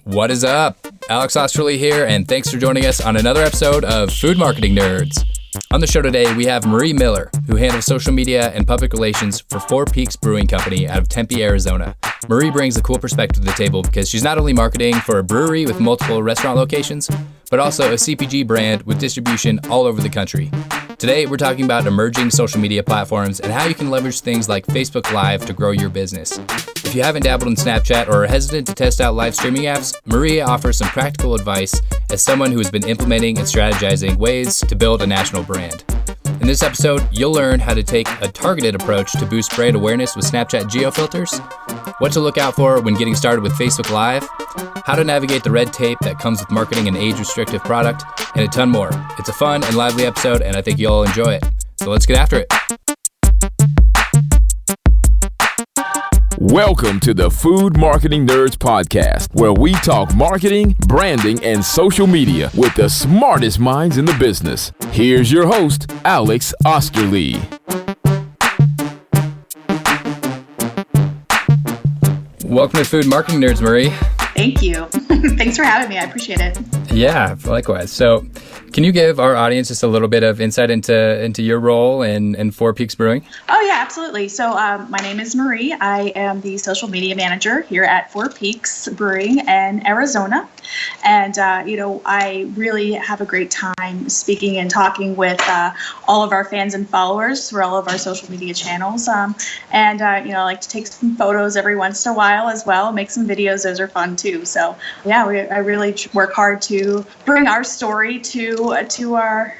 What is up? Alex Osterly here, and thanks for joining us on another episode of Food Marketing Nerds. On the show today, we have Marie Miller, who handles social media and public relations for Four Peaks Brewing Company out of Tempe, Arizona. Marie brings a cool perspective to the table because she's not only marketing for a brewery with multiple restaurant locations, but also a CPG brand with distribution all over the country. Today, we're talking about emerging social media platforms and how you can leverage things like Facebook Live to grow your business. If you haven't dabbled in Snapchat or are hesitant to test out live streaming apps, Maria offers some practical advice as someone who has been implementing and strategizing ways to build a national brand. In this episode, you'll learn how to take a targeted approach to boost brand awareness with Snapchat geo-filters, what to look out for when getting started with Facebook Live, how to navigate the red tape that comes with marketing an age-restrictive product, and a ton more. It's a fun and lively episode, and I think you'll enjoy it. So let's get after it. Welcome to the Food Marketing Nerds Podcast, where we talk marketing, branding, and social media with the smartest minds in the business. Here's your host, Alex Osterly. Welcome to Food Marketing Nerds, Marie. Thank you. Thanks for having me. I appreciate it. Yeah, likewise. So can you give our audience just a little bit of insight into your role in Four Peaks Brewing? Oh, yeah, absolutely. So my name is Marie. I am the social media manager here at Four Peaks Brewing in Arizona. And, I really have a great time speaking and talking with all of our fans and followers through all of our social media channels. I like to take some photos every once in a while as well, make some videos. Those are fun too. So, yeah, I really work hard to bring our story to our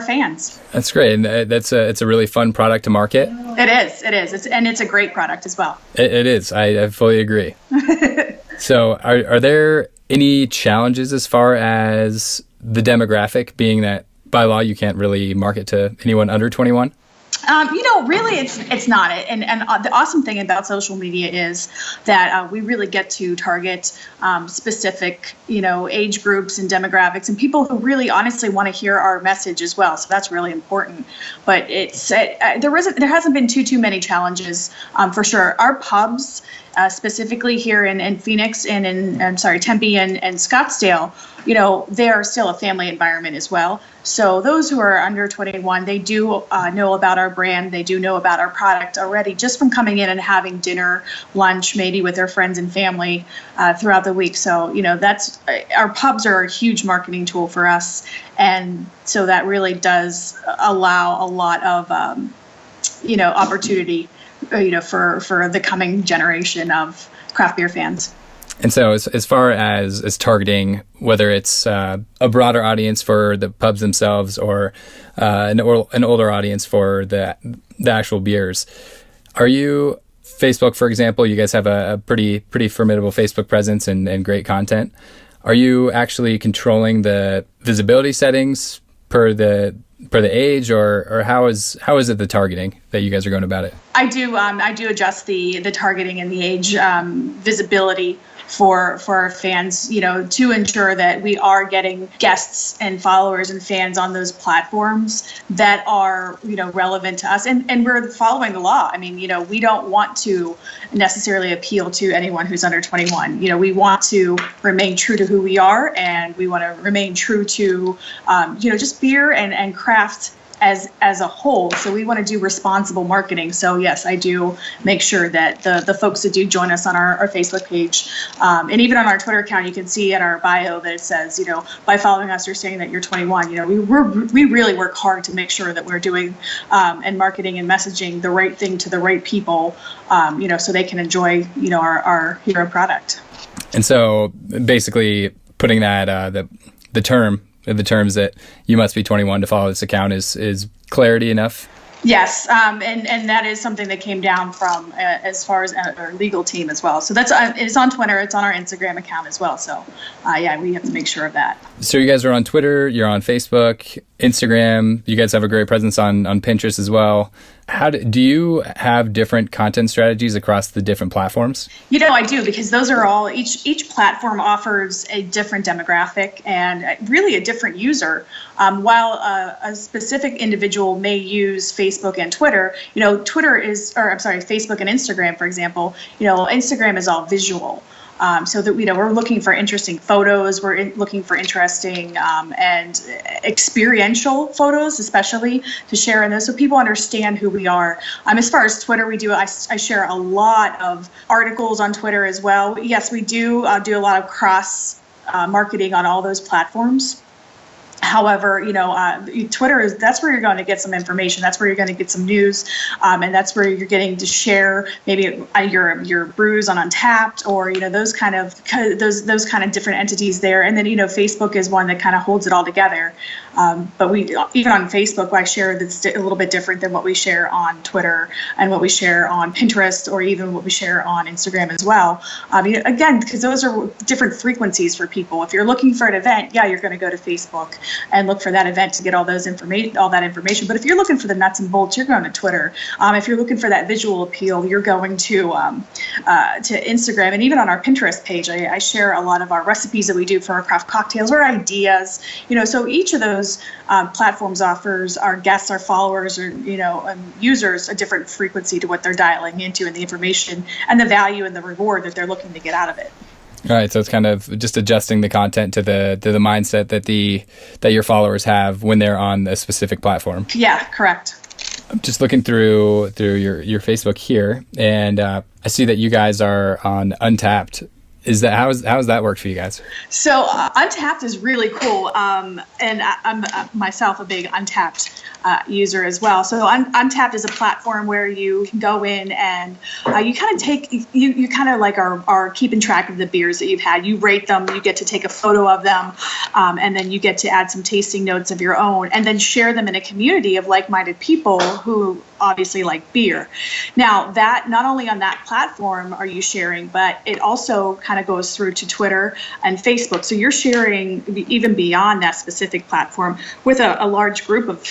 fans. That's great. And it's a really fun product to market. It is. It's a great product as well. It is. I fully agree. So are there any challenges as far as the demographic, being that by law you can't really market to anyone under 21? Really, it's not. And the awesome thing about social media is that we really get to target specific, age groups and demographics and people who really honestly want to hear our message as well. So that's really important. But there hasn't been too many challenges for sure. Our pubs, specifically here in Phoenix and in Tempe and Scottsdale, they are still a family environment as well. So those who are under 21, they do know about our brand. They do know about our product already just from coming in and having dinner, lunch, maybe with their friends and family throughout the week. So, that's our pubs are a huge marketing tool for us. And so that really does allow a lot of, opportunity, for the coming generation of craft beer fans. And so as far as targeting, whether it's a broader audience for the pubs themselves or an older audience for the actual beers, are you Facebook, for example, you guys have a pretty formidable Facebook presence and great content. Are you actually controlling the visibility settings per the age, or how is it the targeting that you guys are going about it? I do adjust the targeting and the age visibility for our fans, to ensure that we are getting guests and followers and fans on those platforms that are, relevant to us. And we're following the law. I mean, we don't want to necessarily appeal to anyone who's under 21. We want to remain true to who we are, and we want to remain true to, just beer and craft as a whole. So we want to do responsible marketing. So yes, I do make sure that the folks that do join us on our Facebook page, and even on our Twitter account, you can see in our bio that it says, by following us, you're saying that you're 21. We really work hard to make sure that we're doing and marketing and messaging the right thing to the right people, so they can enjoy, our hero product. And so basically putting that, the terms that you must be 21 to follow this account is clarity enough? Yes, and that is something that came down from as far as our legal team as well. So that's it's on Twitter, it's on our Instagram account as well. So we have to make sure of that. So you guys are on Twitter, you're on Facebook, Instagram. You guys have a great presence on Pinterest as well. Do you have different content strategies across the different platforms? I do, because those are all, each platform offers a different demographic and really a different user. While a specific individual may use Facebook and Twitter, Facebook and Instagram, for example, Instagram is all visual. so that we're looking for interesting photos. We're looking for interesting and experiential photos, especially to share in those, so people understand who we are. As far as Twitter, I share a lot of articles on Twitter as well. Yes, we do do a lot of cross marketing on all those platforms. However, Twitter that's where you're going to get some information. That's where you're going to get some news, and that's where you're getting to share maybe your brews on Untapped, or those kind of different entities there. And then Facebook is one that kind of holds it all together. But we even on Facebook, I share that's a little bit different than what we share on Twitter and what we share on Pinterest, or even what we share on Instagram as well. Again, because those are different frequencies for people. If you're looking for an event, you're going to go to Facebook and look for that event to get all that information. But if you're looking for the nuts and bolts, you're going to Twitter. If you're looking for that visual appeal, you're going to Instagram. And even on our Pinterest page, I share a lot of our recipes that we do for our craft cocktails or ideas. So each of those platforms offers our guests, our followers, or users a different frequency to what they're dialing into, and the information and the value and the reward that they're looking to get out of it. All right, so it's kind of just adjusting the content to the mindset that your followers have when they're on a specific platform. Yeah, correct. I'm just looking through your Facebook here, and I see that you guys are on Untapped. How has that worked for you guys? So Untapped is really cool, and I'm myself a big Untapped user as well. So Untapped is a platform where you can go in and you kind of you kind of like are keeping track of the beers that you've had. You rate them, you get to take a photo of them, and then you get to add some tasting notes of your own, and then share them in a community of like-minded people who obviously like beer. Now, that not only on that platform are you sharing, but it also kind of goes through to Twitter and Facebook. So you're sharing even beyond that specific platform with a large group of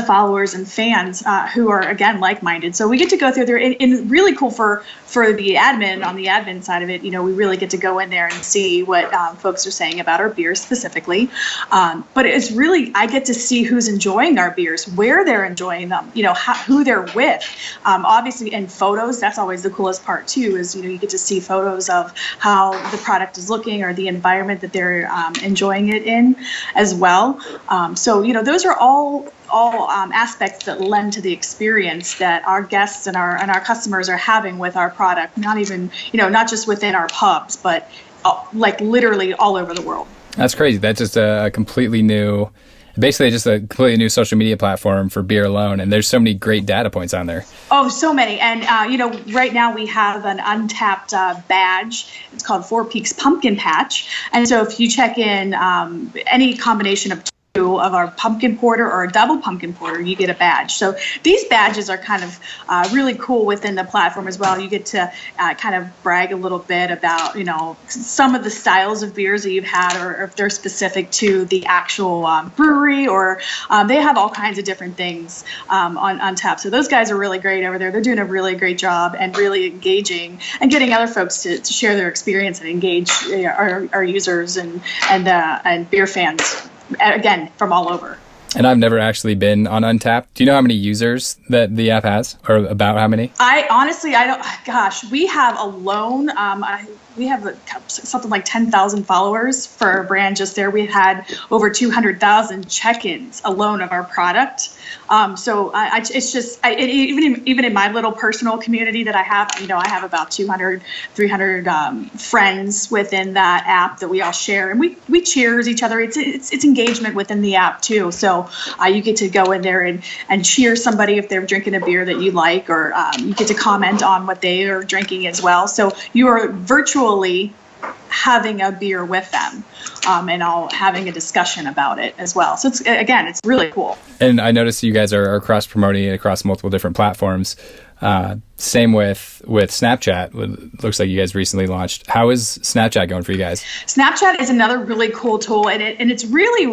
followers and fans who are, again, like-minded. So we get to go through there, and really cool for the admin, on the admin side of it, we really get to go in there and see what folks are saying about our beers specifically. But it's really, I get to see who's enjoying our beers, where they're enjoying them, who they're with. Obviously, in photos, that's always the coolest part too, is, you get to see photos of how the product is looking or the environment that they're enjoying it in as well. So, those are all aspects that lend to the experience that our guests and our customers are having with our product, not even, not just within our pubs, but like literally all over the world. That's crazy. That's just a completely new social media platform for beer alone. And there's so many great data points on there. Oh, so many. And, right now we have an Untapped badge. It's called Four Peaks Pumpkin Patch. And so if you check in any combination of of our pumpkin porter or a double pumpkin porter, you get a badge. So these badges are kind of really cool within the platform as well. You get to kind of brag a little bit about, some of the styles of beers that you've had, or if they're specific to the actual brewery, or they have all kinds of different things on tap. So those guys are really great over there. They're doing a really great job and really engaging and getting other folks to share their experience and engage our users and beer fans, again, from all over. And I've never actually been on Untapped. Do you know how many users that the app has, or about how many? I honestly don't. Gosh, we have alone. We have something like 10,000 followers for our brand just there. We've had over 200,000 check-ins alone of our product. So it's just, even in my little personal community that I have, I have about 200, 300 friends within that app that we all share, and we cheers each other. It's engagement within the app too. So you get to go in there and cheer somebody if they're drinking a beer that you like, or you get to comment on what they are drinking as well. So you are virtually having a beer with them, and all having a discussion about it as well. So it's really cool. And I noticed you guys are cross-promoting it across multiple different platforms. Same with Snapchat. It looks like you guys recently launched. How is Snapchat going for you guys? Snapchat is another really cool tool, and it's really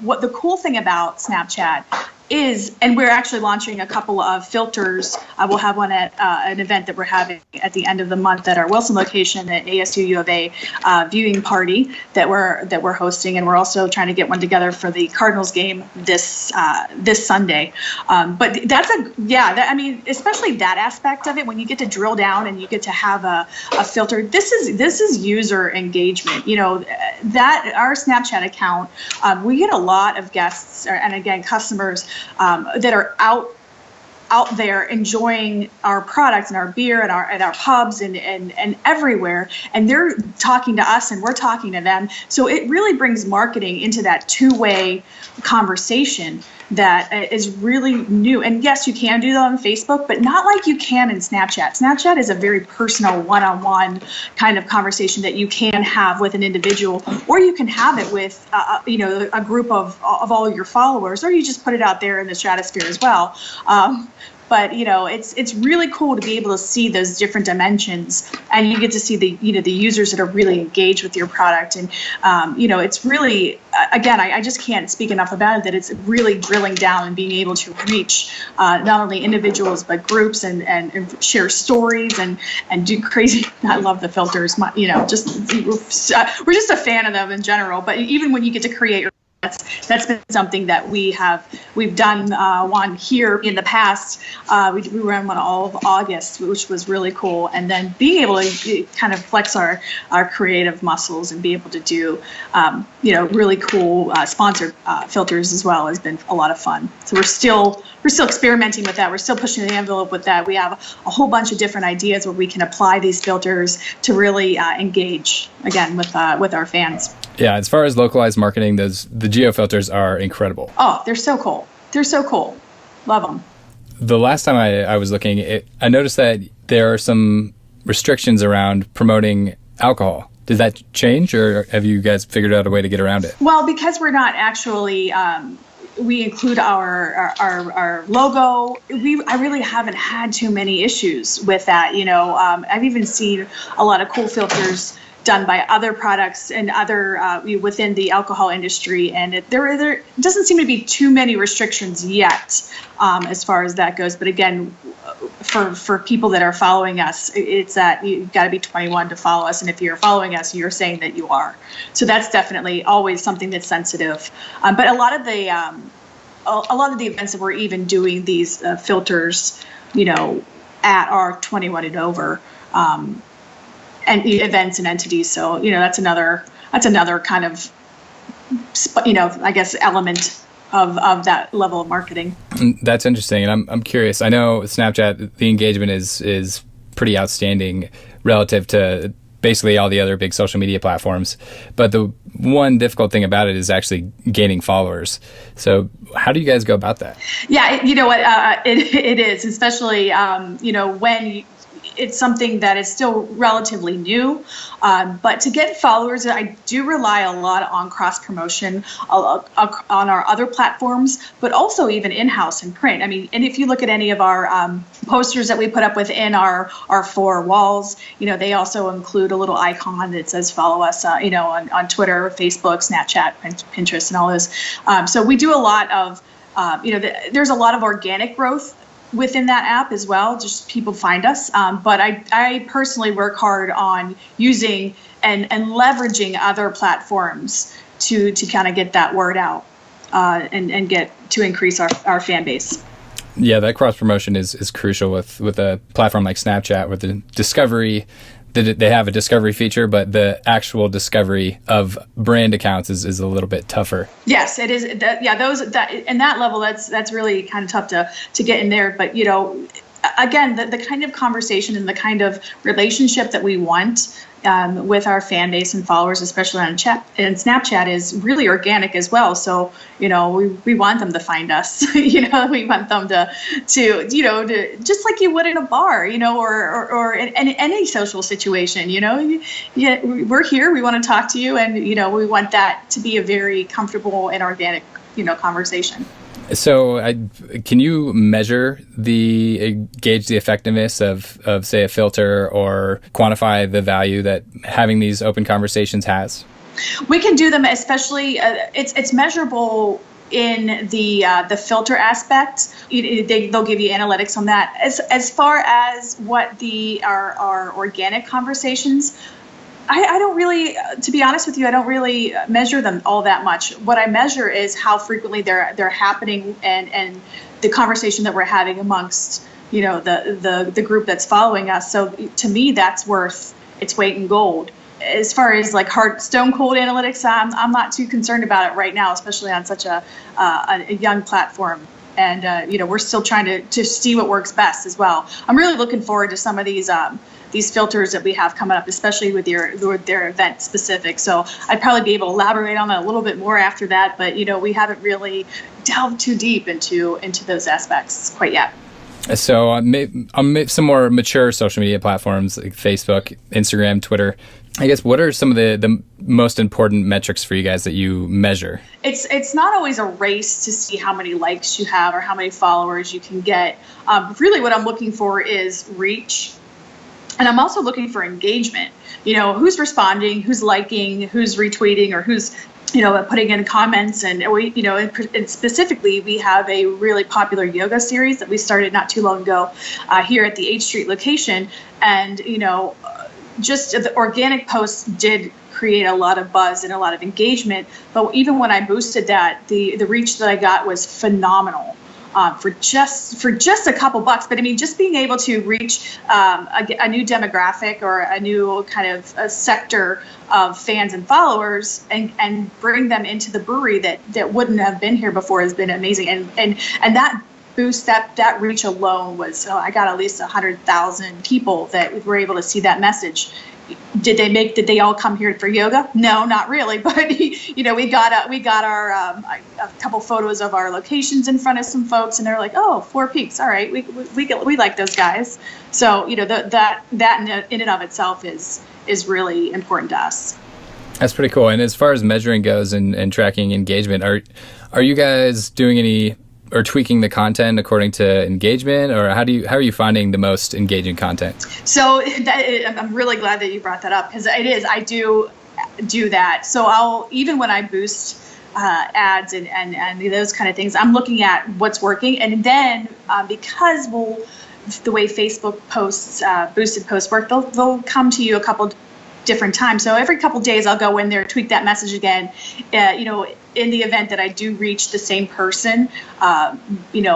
what the cool thing about Snapchat is, and we're actually launching a couple of filters. We'll have one at an event that we're having at the end of the month at our Wilson location at ASU U of A viewing party that we're hosting, and we're also trying to get one together for the Cardinals game this Sunday. But especially that aspect of it, when you get to drill down and you get to have a filter. This is user engagement. That our Snapchat account, we get a lot of guests and again customers that are out there enjoying our products and our beer and our pubs and everywhere, and they're talking to us and we're talking to them. So it really brings marketing into that two-way conversation that is really new. And yes, you can do that on Facebook, but not like you can in Snapchat. Snapchat is a very personal one-on-one kind of conversation that you can have with an individual, or you can have it with a group of all your followers, or you just put it out there in the stratosphere as well. But it's really cool to be able to see those different dimensions, and you get to see the users that are really engaged with your product, and it's really, again, I just can't speak enough about it, that it's really drilling down and being able to reach not only individuals but groups and share stories and do crazy. I love the filters, we're just a fan of them in general. But even when you get to create. That's been something that we've done one here in the past. We ran one all of August, which was really cool. And then being able to kind of flex our creative muscles and be able to do really cool sponsored filters as well has been a lot of fun. So we're still experimenting with that. We're still pushing the envelope with that. We have a whole bunch of different ideas where we can apply these filters to really engage again with our fans. Yeah, as far as localized marketing, the geo filters are incredible. Oh, they're so cool. Love them. The last time I was looking, I noticed that there are some restrictions around promoting alcohol. Did that change, or have you guys figured out a way to get around it? Well, because we're not actually, we include our logo. I really haven't had too many issues with that. I've even seen a lot of cool filters done by other products and other within the alcohol industry, and there doesn't seem to be too many restrictions yet as far as that goes. But again, for people that are following us, it's that you've got to be 21 to follow us, and if you're following us, you're saying that you are. So that's definitely always something that's sensitive. But a lot of the events that we're even doing these filters, at our 21 and over. And events and entities. So, that's another kind of, I guess, element of that level of marketing. That's interesting. And I'm curious. I know Snapchat, the engagement is pretty outstanding relative to basically all the other big social media platforms. But the one difficult thing about it is actually gaining followers. So how do you guys go about that? Yeah, you know what? It is, especially, when it's something that is still relatively new, but to get followers, I do rely a lot on cross promotion on our other platforms, but also even in-house in print. I mean, and if you look at any of our posters that we put up within our four walls, they also include a little icon that says follow us, on Twitter, Facebook, Snapchat, Pinterest, and all those. So we do a lot of, there's a lot of organic growth within that app as well, just people find us. But I personally work hard on using and leveraging other platforms to kind of get that word out and get to increase our fan base. Yeah, that cross promotion is crucial with a platform like Snapchat, with the discovery. They have a discovery feature, but the actual discovery of brand accounts is a little bit tougher. Yes, it is. And that level, that's really kind of tough to get in there. But again, the kind of conversation and the kind of relationship that we want with our fan base and followers, especially on chat and Snapchat, is really organic as well. So we want them to find us. We want them to just like you would in a bar, or in any social situation. We're here. We want to talk to you, and we want that to be a very comfortable and organic conversation. So can you gauge the effectiveness of say a filter, or quantify the value that having these open conversations has? We can do them, especially it's measurable in the filter aspect. They'll give you analytics on that. As far as what our organic conversations, I don't really, to be honest with you, I don't really measure them all that much. What I measure is how frequently they're happening and the conversation that we're having amongst, the group that's following us. So to me, that's worth its weight in gold. As far as like hard stone cold analytics, I'm not too concerned about it right now, especially on such a young platform. And we're still trying to see what works best as well. I'm really looking forward to some of these filters that we have coming up, especially with their event specific. So I'd probably be able to elaborate on that a little bit more after that. But we haven't really delved too deep into those aspects quite yet. So on some more mature social media platforms like Facebook, Instagram, Twitter, I guess, what are some of the most important metrics for you guys that you measure? It's not always a race to see how many likes you have or how many followers you can get. Really what I'm looking for is reach. And I'm also looking for engagement. Who's responding, who's liking, who's retweeting, or who's putting in comments. And and specifically, we have a really popular yoga series that we started not too long ago here at the H Street location. And just the organic posts did create a lot of buzz and a lot of engagement. But even when I boosted that, the reach that I got was phenomenal. For just a couple bucks. But I mean, just being able to reach a new demographic or a new kind of a sector of fans and followers and bring them into the brewery that wouldn't have been here before has been amazing. And that boost, that reach alone was, I got at least 100,000 people that were able to see that message. Did they all come here for yoga? No, not really. But we got our a couple photos of our locations in front of some folks, and they're like, "Oh, Four Peaks, all right, we like those guys." So that in and of itself is really important to us. That's pretty cool. And as far as measuring goes and tracking engagement, are you guys doing any or tweaking the content according to engagement, or how are you finding the most engaging content? So I'm really glad that you brought that up, because I do that. So even when I boost ads and those kind of things, I'm looking at what's working, and then because the way Facebook posts, boosted posts work, they'll come to you a couple different times. So every couple days I'll go in there, tweak that message again. In the event that I do reach the same person, a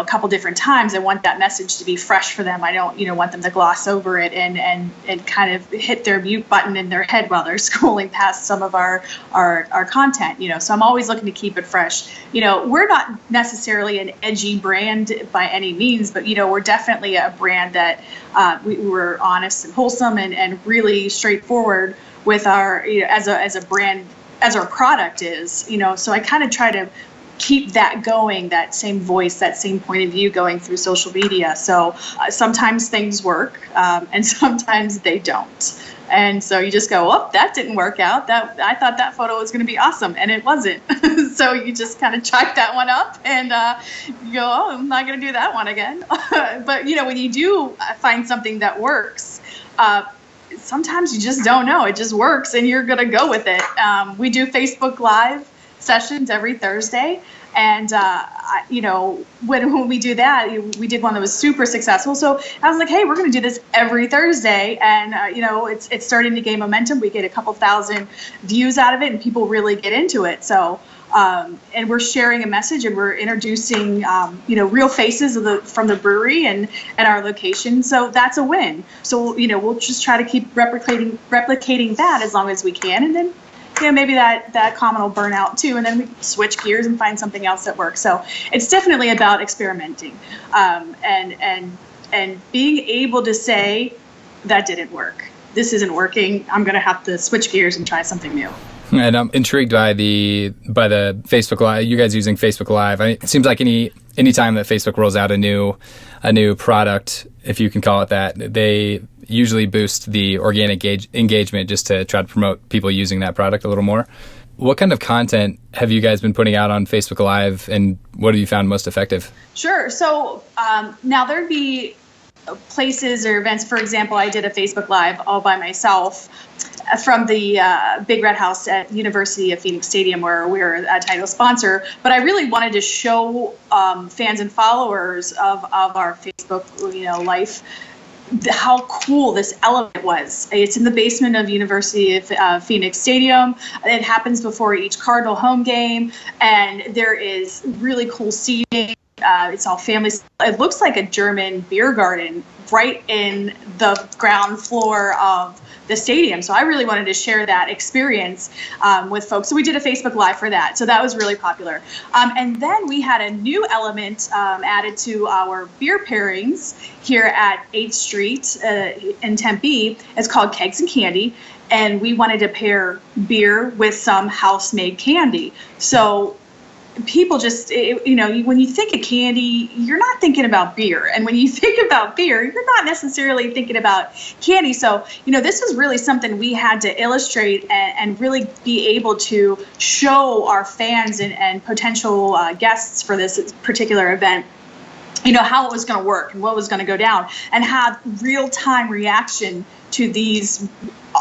couple different times, I want that message to be fresh for them. I don't, want them to gloss over it and kind of hit their mute button in their head while they're scrolling past some of our content. So I'm always looking to keep it fresh. We're not necessarily an edgy brand by any means, but we're definitely a brand that we're honest and wholesome and really straightforward with our, as a brand, as our product is, so I kind of try to keep that going, that same voice, that same point of view going through social media. So sometimes things work and sometimes they don't. And so you just go, oh, that didn't work out. I thought that photo was going to be awesome, and it wasn't. So you just kind of chalk that one up and you go, oh, I'm not going to do that one again. But, when you do find something that works, sometimes you just don't know. It just works, and you're going to go with it. We do Facebook Live sessions every Thursday. And, when we do that, we did one that was super successful. So I was like, hey, we're going to do this every Thursday. And, it's starting to gain momentum. We get a couple thousand views out of it, and people really get into it. So, and we're sharing a message, and we're introducing, real faces from the brewery and our location. So that's a win. So, we'll just try to keep replicating that as long as we can. And then, maybe that comment will burn out too, and then we switch gears and find something else that works. So it's definitely about experimenting, and being able to say that didn't work. This isn't working. I'm going to have to switch gears and try something new. And I'm intrigued by the Facebook Live. You guys using Facebook Live? It seems like any time that Facebook rolls out a new product, if you can call it that, they usually boost the organic engagement just to try to promote people using that product a little more. What kind of content have you guys been putting out on Facebook Live, and what have you found most effective? Sure. So now there'd be places or events. For example, I did a Facebook Live all by myself from the Big Red House at University of Phoenix Stadium, where we're a title sponsor. But I really wanted to show fans and followers of our Facebook, life, how cool this element was. It's in the basement of University of Phoenix Stadium. It happens before each Cardinal home game, and there is really cool seating. It's all families. It looks like a German beer garden right in the ground floor of the stadium. So I really wanted to share that experience with folks. So we did a Facebook Live for that. So that was really popular. And then we had a new element added to our beer pairings here at 8th Street in Tempe. It's called Kegs and Candy. And we wanted to pair beer with some house-made candy. So people just, when you think of candy, you're not thinking about beer. And when you think about beer, you're not necessarily thinking about candy. So, this was really something we had to illustrate and really be able to show our fans and potential guests for this particular event, how it was going to work and what was going to go down, and have real-time reaction to these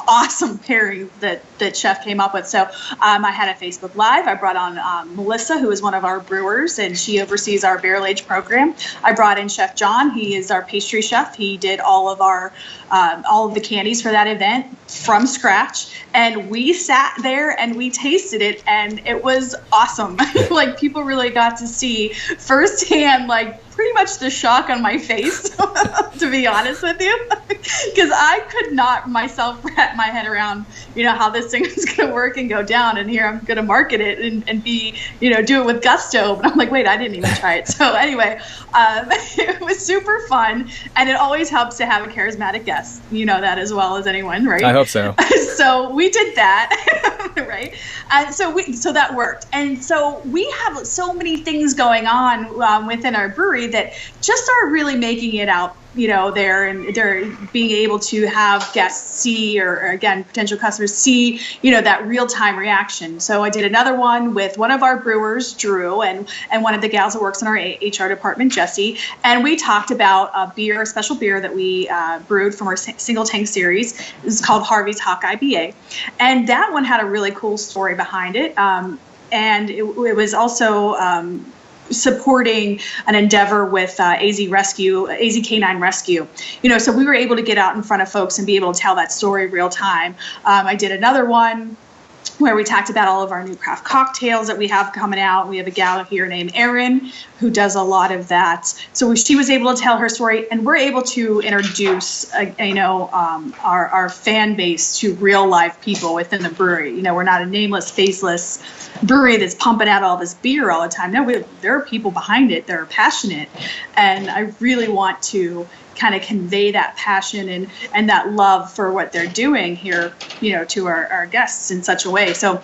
awesome pairings that Chef came up with. So I had a Facebook Live. I brought on Melissa, who is one of our brewers, and she oversees our barrel age program. I brought in Chef John. He is our pastry chef. He did all of the candies for that event from scratch. And we sat there and we tasted it, and it was awesome. Like, people really got to see firsthand, pretty much the shock on my face, to be honest with you, because I could not myself wrap my head around, how this thing is going to work and go down. And here I'm going to market it and be, do it with gusto. But I'm like, wait, I didn't even try it. So anyway, it was super fun. And it always helps to have a charismatic guest. You know that as well as anyone, right? I hope so. So we did that, right? And so that worked. And so we have so many things going on within our brewery that just are really making it out, there, and they're being able to have guests see, or again, potential customers see, that real-time reaction. So I did another one with one of our brewers, Drew, and one of the gals that works in our HR department, Jessie, and we talked about a special beer that we brewed from our single tank series. This is called Harvey's Hawk IBA, and that one had a really cool story behind it, and it was also supporting an endeavor with AZ Canine Rescue. So we were able to get out in front of folks and be able to tell that story real time. I did another one where we talked about all of our new craft cocktails that we have coming out. We have a gal here named Erin who does a lot of that. So she was able to tell her story, and we're able to introduce, our fan base to real live people within the brewery. We're not a nameless, faceless brewery that's pumping out all this beer all the time. No, there are people behind it that are passionate, and I really want to kind of convey that passion and that love for what they're doing here, to our guests in such a way. So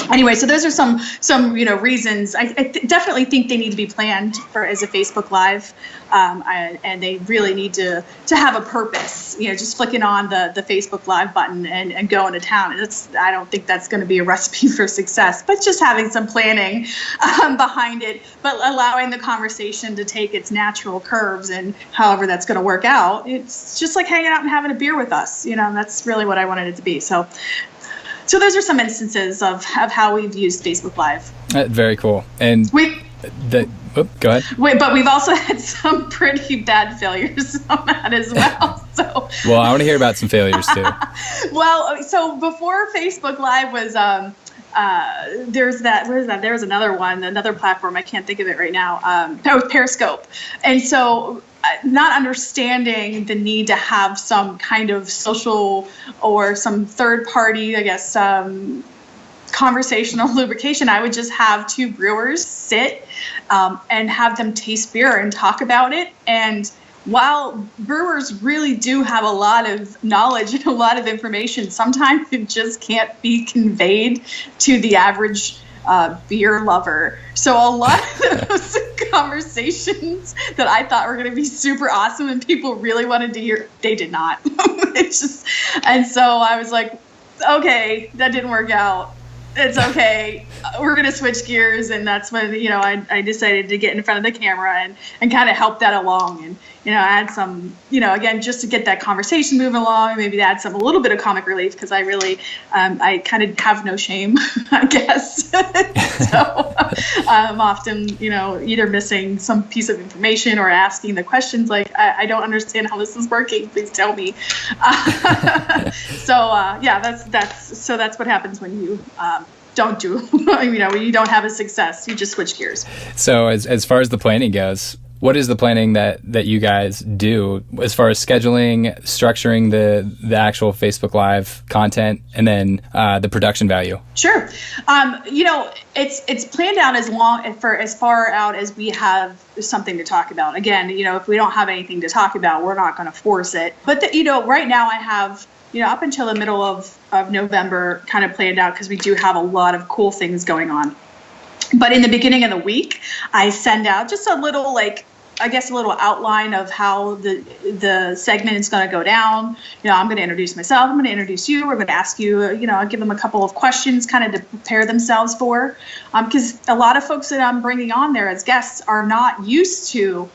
anyway, so those are some reasons. I definitely think they need to be planned as a Facebook Live, and they really need to have a purpose. Just flicking on the Facebook Live button and going to town. I don't think that's going to be a recipe for success, but just having some planning behind it, but allowing the conversation to take its natural curves, and however that's going to work out. It's just like hanging out and having a beer with us. That's really what I wanted it to be. So those are some instances of how we've used Facebook Live. Very cool. And go ahead. But we've also had some pretty bad failures on that as well. So. Well, I want to hear about some failures too. Well, so before Facebook Live was, there's that. Where is that? There's another one, another platform. I can't think of it right now. That was Periscope, and so. Not understanding the need to have some kind of social or some third party, I guess, conversational lubrication, I would just have two brewers sit and have them taste beer and talk about it. And while brewers really do have a lot of knowledge and a lot of information, sometimes it just can't be conveyed to the average beer lover. So a lot of those conversations that I thought were going to be super awesome and people really wanted to hear, they did not. And so I was like, okay, that didn't work out. it's okay. We're going to switch gears. And that's when, I decided to get in front of the camera and kind of help that along and, add some, again, just to get that conversation moving along, maybe add a little bit of comic relief, because I really, I kind of have no shame, I guess. So I'm often, either missing some piece of information or asking the questions like, I don't understand how this is working. Please tell me. So that's what happens when you don't do, when you don't have a success, you just switch gears. So as far as the planning goes, what is the planning that you guys do as far as scheduling, structuring the actual Facebook Live content, and then the production value? Sure. It's planned out as far out as we have something to talk about. Again, if we don't have anything to talk about, we're not going to force it. But right now I have, up until the middle of November kind of planned out, because we do have a lot of cool things going on. But in the beginning of the week, I send out just a little a little outline of how the segment is going to go down. I'm going to introduce myself. I'm going to introduce you. We're going to ask you, I'll give them a couple of questions kind of to prepare themselves for. Because a lot of folks that I'm bringing on there as guests are not used to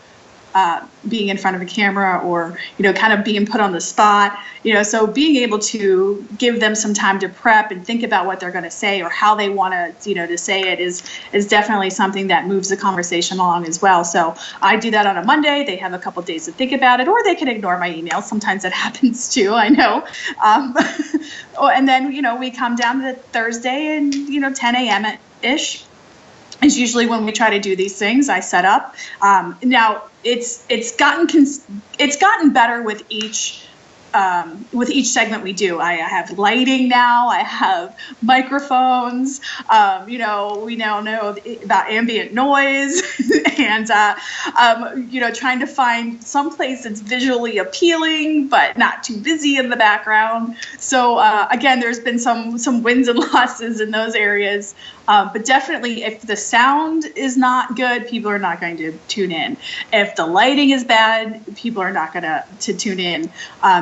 being in front of a camera or, kind of being put on the spot, so being able to give them some time to prep and think about what they're going to say or how they want to, to say it is definitely something that moves the conversation along as well. So I do that on a Monday. They have a couple days to think about it, or they can ignore my emails. Sometimes that happens too, I know. And then, we come down to Thursday and, 10 a.m.-ish. is usually when we try to do these things. I set up. Now it's gotten better with each segment we do. I have lighting now. I have microphones. We now know about ambient noise and trying to find some place that's visually appealing but not too busy in the background. So again, there's been some wins and losses in those areas. But definitely, if the sound is not good, people are not going to tune in. If the lighting is bad, people are not going to tune in.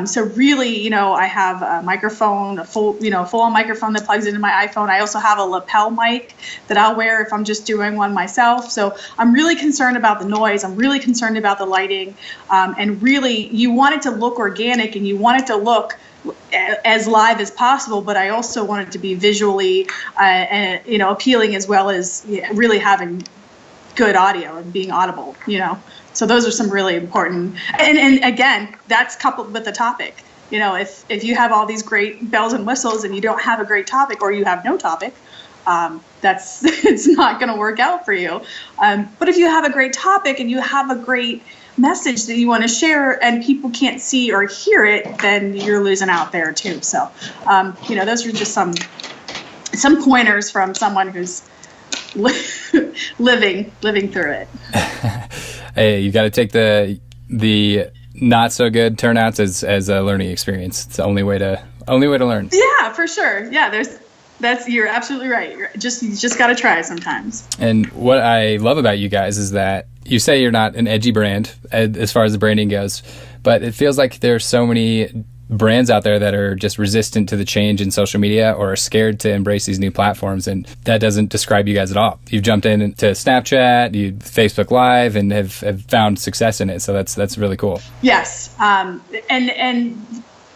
So really, I have a microphone, a full-on microphone that plugs into my iPhone. I also have a lapel mic that I'll wear if I'm just doing one myself. So I'm really concerned about the noise. I'm really concerned about the lighting. And really, you want it to look organic and you want it to look as live as possible, but I also want it to be visually, appealing, as well as really having good audio and being audible. So those are some really important. And again, that's coupled with the topic. If you have all these great bells and whistles and you don't have a great topic, or you have no topic, it's not going to work out for you. But if you have a great topic and you have a great message that you want to share and people can't see or hear it, then you're losing out there too. So, those are just some pointers from someone who's living through it. Hey, you got to take the not so good turnouts as a learning experience. It's the only way to learn. Yeah, for sure. Yeah, you're absolutely right. You just got to try sometimes. And what I love about you guys is that you say you're not an edgy brand as far as the branding goes, but it feels like there's so many brands out there that are just resistant to the change in social media or are scared to embrace these new platforms, and that doesn't describe you guys at all. You've jumped into Snapchat, Facebook Live, and have found success in it. So that's really cool. Yes,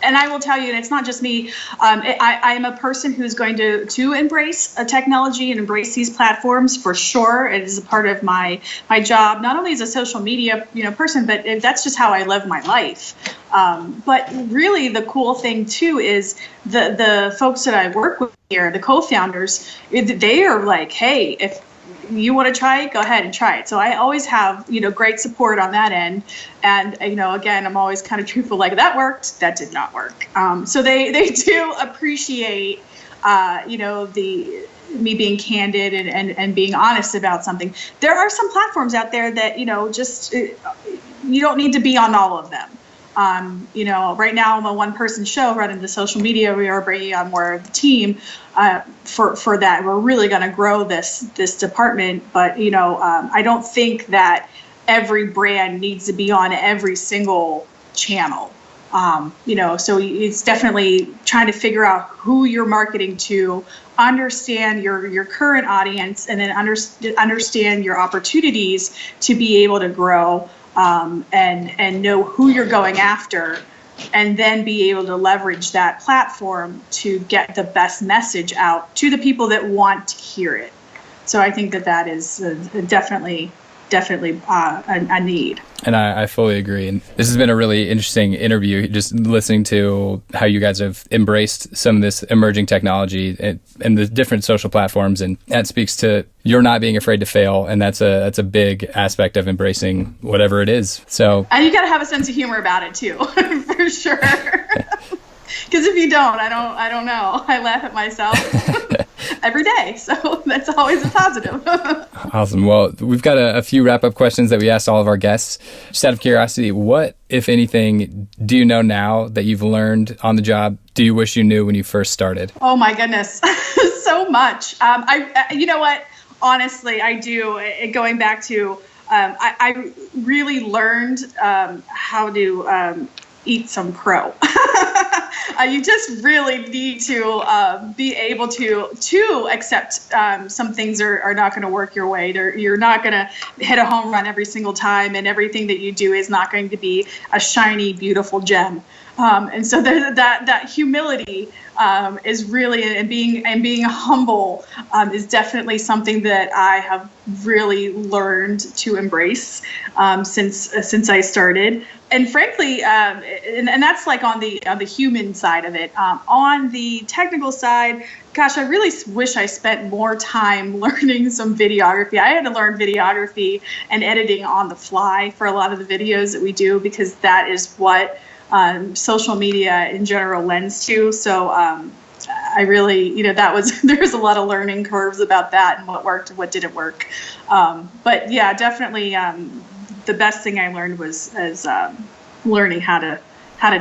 and I will tell you, and it's not just me, I am a person who's going to embrace technology and embrace these platforms for sure. It is a part of my job, not only as a social media person, but that's just how I live my life. But really the cool thing too is the folks that I work with here, the co-founders, they are like, hey, if you want to try it, go ahead and try it. So I always have, great support on that end. And, again, I'm always kind of truthful, like that worked, that did not work. So they do appreciate, me being candid and being honest about something. There are some platforms out there that, you don't need to be on all of them. Right now I'm a one-person show running the social media. We are bringing on more of the team for that. We're really going to grow this department, but I don't think that every brand needs to be on every single channel. So it's definitely trying to figure out who you're marketing to, understand your current audience, and then understand your opportunities to be able to grow, and know who you're going after, and then be able to leverage that platform to get the best message out to the people that want to hear it. So I think that is definitely a need. And I fully agree. And this has been a really interesting interview, just listening to how you guys have embraced some of this emerging technology and the different social platforms. And that speaks to you're not being afraid to fail. And that's a big aspect of embracing whatever it is. So, and you got to have a sense of humor about it too, for sure. Because if you don't, I don't know. I laugh at myself every day. So that's always a positive. Awesome. Well, we've got a few wrap-up questions that we asked all of our guests. Just out of curiosity, what, if anything, do you know now that you've learned on the job? Do you wish you knew when you first started? Oh my goodness, so much. You know what? Honestly, I do. Going back to, I really learned how to eat some crow. You just really need to be able to accept some things are not going to work your way. You're not going to hit a home run every single time, and everything that you do is not going to be a shiny, beautiful gem. And so that humility is really, and being humble is definitely something that I have really learned to embrace since I started. And frankly, and that's like on the human side of it. On the technical side, gosh, I really wish I spent more time learning some videography. I had to learn videography and editing on the fly for a lot of the videos that we do, because that is what social media in general lends to. So I really, there's a lot of learning curves about that and what worked and what didn't work. But yeah, definitely the best thing I learned was learning how to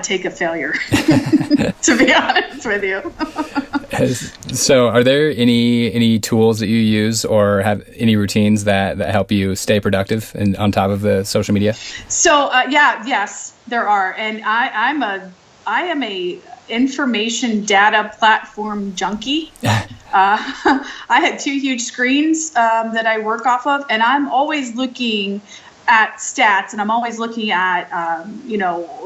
take a failure, to be honest with you. So are there any tools that you use or have any routines that help you stay productive and on top of the social media? So yes, there are. And I am a information data platform junkie. I had 2 huge screens that I work off of, and I'm always looking at stats, and I'm always looking at,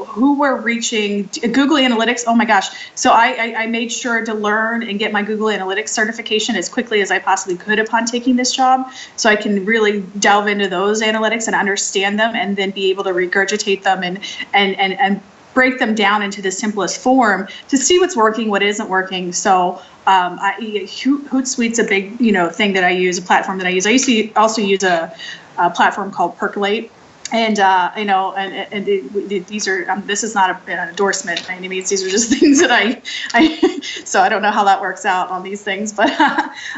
who we're reaching. Google Analytics, oh my gosh. So I made sure to learn and get my Google Analytics certification as quickly as I possibly could upon taking this job, so I can really delve into those analytics and understand them, and then be able to regurgitate them and break them down into the simplest form to see what's working, what isn't working. So Hootsuite's a big, thing that I use, a platform that I use. I used to also use a platform called Percolate. And, these are, this is not an endorsement by any means. These are just things that so I don't know how that works out on these things, but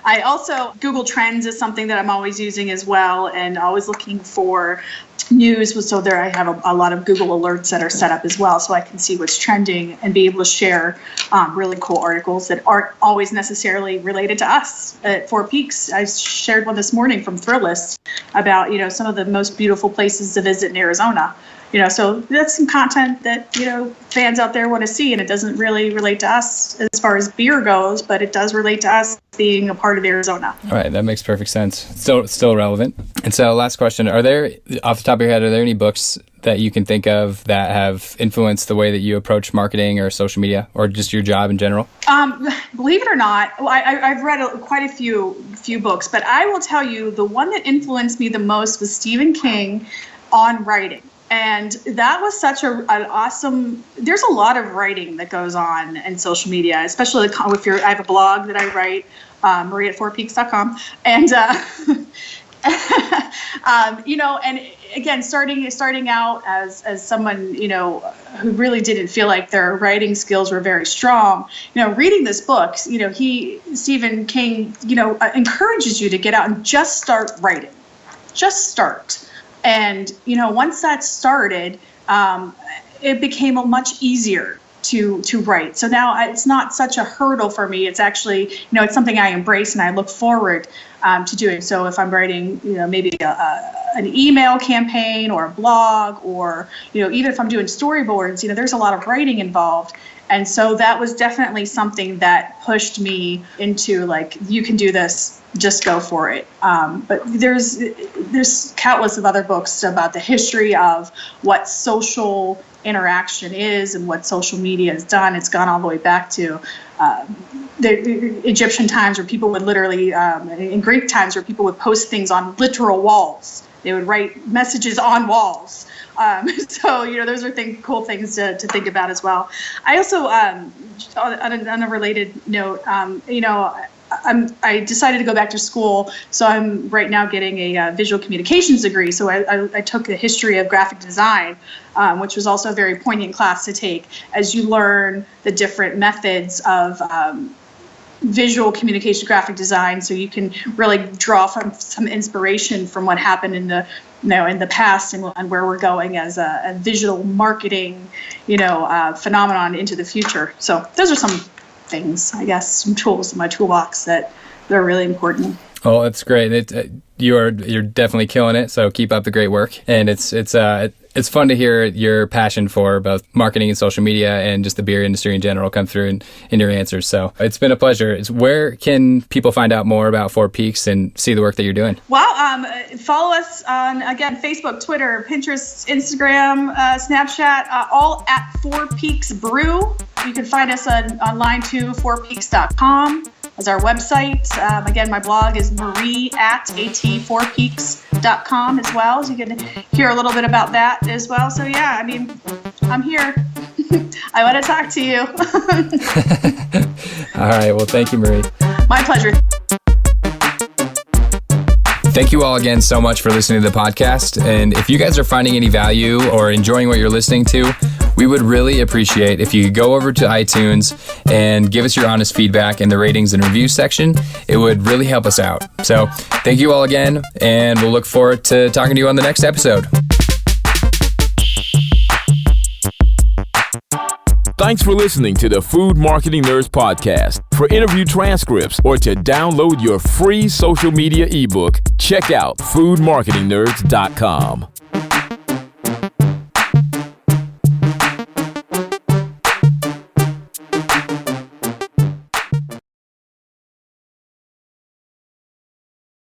I also, Google Trends is something that I'm always using as well, and always looking for news. So there I have a lot of Google alerts that are set up as well, so I can see what's trending and be able to share really cool articles that aren't always necessarily related to us at Four Peaks. I shared one this morning from Thrillist about, some of the most beautiful places to visit in Arizona. So that's some content that, fans out there want to see, and it doesn't really relate to us as far as beer goes, but it does relate to us being a part of Arizona. All right, that makes perfect sense. Still relevant. And so last question, off the top of your head, are there any books that you can think of that have influenced the way that you approach marketing or social media, or just your job in general? Believe it or not, I've read quite a few books, but I will tell you the one that influenced me the most was Stephen King on writing. And that was such an awesome, there's a lot of writing that goes on in social media, especially if I have a blog that I write, marie@fourpeaks.com. And, and again, starting out as someone, who really didn't feel like their writing skills were very strong, reading this book, Stephen King, encourages you to get out and just start writing. Just start. And, once that started, it became much easier to write. So now it's not such a hurdle for me. It's actually, it's something I embrace and I look forward to doing. So if I'm writing, maybe an email campaign or a blog, or, even if I'm doing storyboards, there's a lot of writing involved. And so that was definitely something that pushed me into like, you can do this, just go for it. But there's countless of other books about the history of what social interaction is and what social media has done. It's gone all the way back to the Egyptian times, where people would literally, in Greek times, where people would post things on literal walls. They would write messages on walls. So, those are cool things to think about as well. I also, on a related note, I decided to go back to school. So I'm right now getting a visual communications degree. So I took the history of graphic design, which was also a very poignant class to take, as you learn the different methods of visual communication, graphic design, so you can really draw from some inspiration from what happened in the past and where we're going as a visual marketing, phenomenon into the future. So those are some things, I guess, some tools in my toolbox that are really important. Oh, that's great. You're definitely killing it. So keep up the great work. And it's fun to hear your passion for both marketing and social media and just the beer industry in general come through in your answers. So it's been a pleasure. Where can people find out more about Four Peaks and see the work that you're doing? Well, follow us on, again, Facebook, Twitter, Pinterest, Instagram, Snapchat, all at Four Peaks Brew. You can find us online too, fourpeaks.com is our website. Again, my blog is marie@at4peaks.com as well. So you can hear a little bit about that as well. So yeah, I'm here. I want to talk to you. All right. Well, thank you, Marie. My pleasure. Thank you all again so much for listening to the podcast. And if you guys are finding any value or enjoying what you're listening to, we would really appreciate if you could go over to iTunes and give us your honest feedback in the ratings and reviews section. It would really help us out. So thank you all again, and we'll look forward to talking to you on the next episode. Thanks for listening to the Food Marketing Nerds Podcast. For interview transcripts or to download your free social media ebook, check out foodmarketingnerds.com.